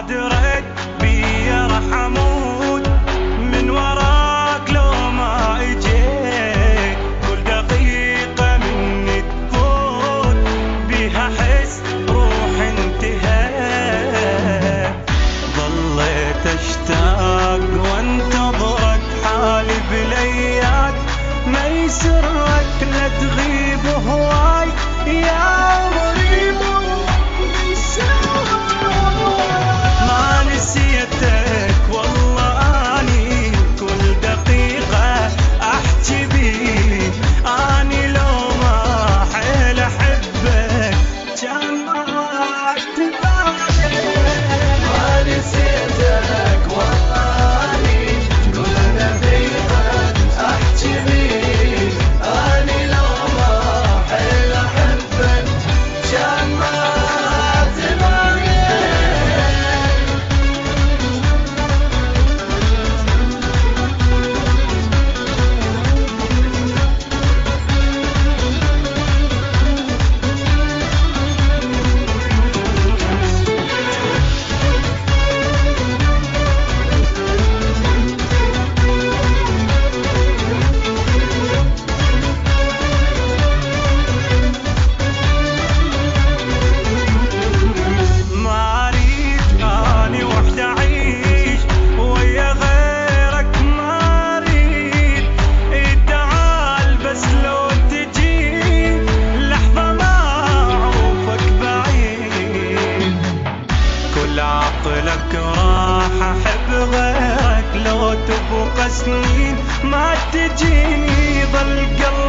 ما دريت بيا راح اموت من وراك لو ما اجيت. كل دقيقة مني تفوت بيها احس روحي انتهت. ظليت اشتاق وانتظرك حالي بلياك ما يسرك لا تغيب هواي يا عمري. ما نسيتك والله اني كل دقيقة احكي بيك. اني لو ما حيل احبك كان ما اعتبرك. ما نسيتك والله اني كل دقيقة احكي بيك. اني لو ما حيل احبك كان ما اعتبرك. عقلك راح احب غيرك لو تبقى سنين ما تجيني ظل قلبي